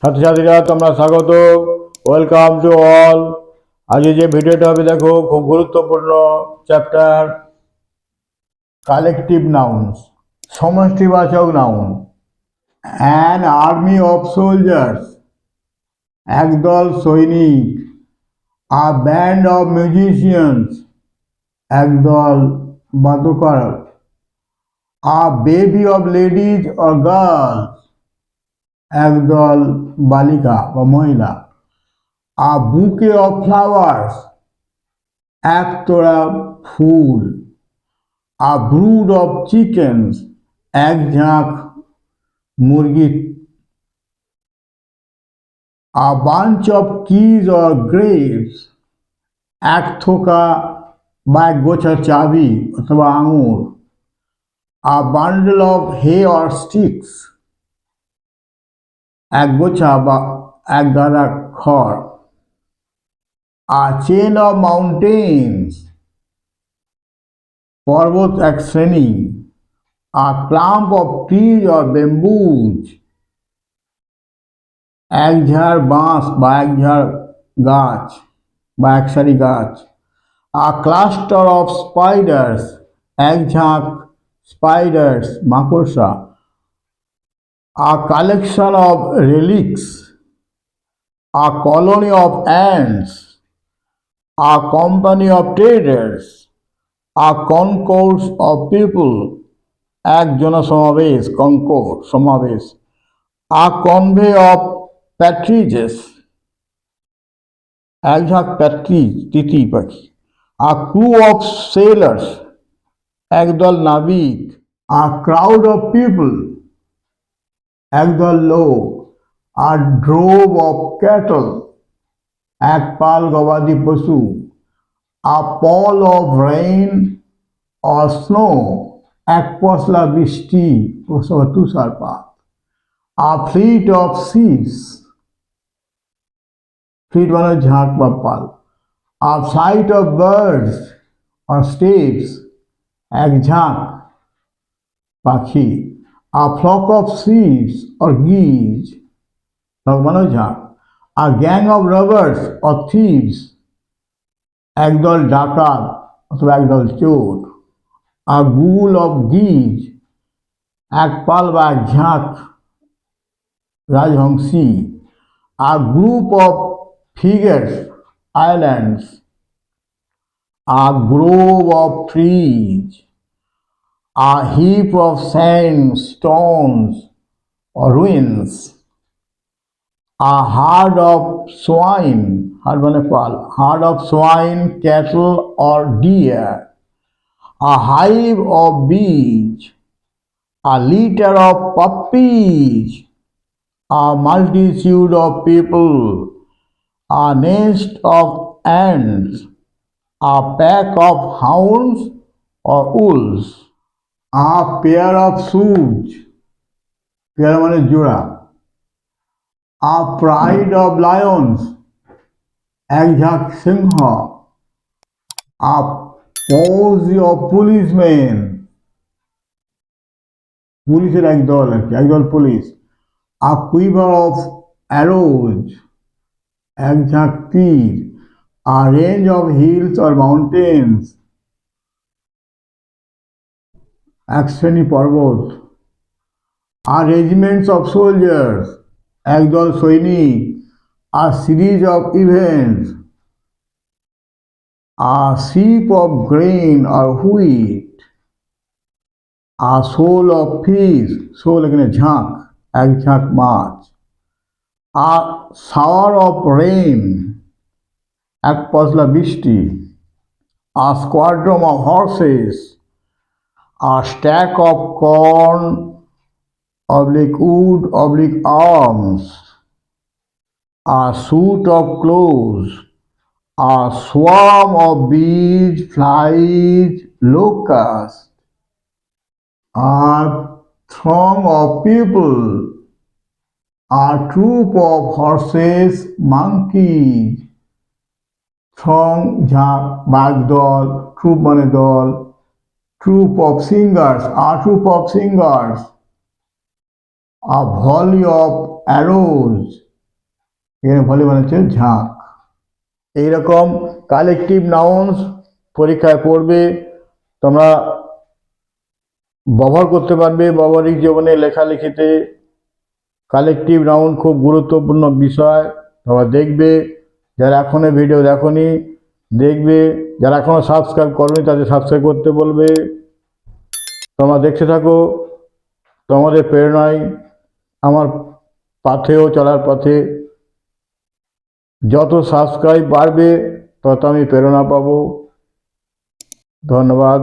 ছাত্রছাত্রীরা তোমরা স্বাগত, ওয়েলকাম টু অল। আজকে যে ভিডিওটা হবে দেখো খুব গুরুত্বপূর্ণ চ্যাপ্টার কালেকটিভ নাউন্স, সমষ্টিবাচক noun. An army of soldiers, একদল সৈনিক। আ ব্যান্ড অফ মিউজিশিয়ানস, একদল বাদ্যকারক। A bevy of ladies or girls, একদল বালিকা বা মহিলা। আ বুকে অফ ফ্লাওয়ার্স, একতোড়া ফুল। আ ব্রুড অফ চিকেন্স, এক ঝাঁক মুরগি। A bunch of keys or grapes, এক থোকা বা এক গোছা চাবি অথবা আঙুর। A bundle of hay or sticks, এক গোছা বা এক গাদা খড়। আ চেন অফ মাউন্টেন্স, পর্বত এক শ্রেণী। আ ক্লাম্প অফ ট্রিজ অর বেম্বুজ, এক ঝাড় বাঁশ বা এক ঝাড় গাছ বা এক সারি গাছ। আ ক্লাস্টার অফ স্পাইডার্স, এক ঝাঁক স্পাইডার্স মাকড়সা। A collection of relics, a colony of ants. A company of traders, a concourse of people, এক জনসমাবেশ, কনকোর সমাবেশ। আ কনভে অফ প্যাট্রিজেস, এক ঝাঁক প্যাট্রিজ তিতি পাখি। আ ক্রু অফ সেলার্স, একদল নাবিক। আ ক্রাউড অফ পিপল, একদল লোক। আ ড্রোভ অফ ক্যাটল, এক পাল গবাদি পশু। A pall of rain or snow, এক পশলা বৃষ্টি অথবা তুষারপাত। A fleet of ships, fleet মানে ঝাঁক বা পাল। A flight of birds or steps, এক ঝাঁক পাখি। A flock of sheep or geese, flock মানে ঝাঁক। A gang of robbers or thieves, একদল ডাকাত অথবা একদল চোর। আ গুগল অফ গিজ, এক পাল বা এক ঝাঁক রাজহংসী। A group of figures islands, a grove of trees. A heap of sand stones or ruins. A herd of swine, herd মানে পাল, herd of swine, cattle or deer. A hive of bees, a litter of puppies, a multitude of people, a nest of ants, a pack of hounds or wolves. A pair of shoes, pair মানে জোড়া। A pride of lions, এক ঝাঁক সিংহ। A posse of policemen, পুলিশের একদল আর কি, একদল police. A quiver of arrows, এক ঝাঁক তীর। A range of hills or mountains, এক শ্রেণী পর্বত। A regiments of soldiers, একদল সৈনিক। A series of events, a sheaf of grain or wheat. A shoal of fish, shoal এখানে ঝাঁক, এক ঝাঁক মাছ। A shower of rain, এক পশলা বৃষ্টি। A squadron of horses, a stack of corn oblique wood oblique arms. A suit of clothes, a swarm of bees, flies, locusts. A throng of people, a troop of horses, monkeys. Throng ঝাঁক বাঘ দল, troop মানে দল। Troop of singers, a troop of singers. A volley of arrows, এখানে volley মানে হচ্ছে ঝাঁক। এইরকম কালেকটিভ নাউন্স পরীক্ষায় পড়বে, তোমরা ব্যবহার করতে পারবে ব্যবহারিক জীবনে লেখালেখিতে। কালেকটিভ নাউন খুব গুরুত্বপূর্ণ বিষয়, তোমরা দেখবে। যারা এখনো ভিডিও দেখোনি দেখবে, যারা এখনো সাবস্ক্রাইব করোনি তাদের সাবস্ক্রাইব করতে বলবে। তোমরা দেখতে থাকো, তোমাদের প্রেরণায় আমার পাথেও চলার পথে যত সাবস্ক্রাইব বাড়বে তত আমি প্রেরণা পাবো। ধন্যবাদ।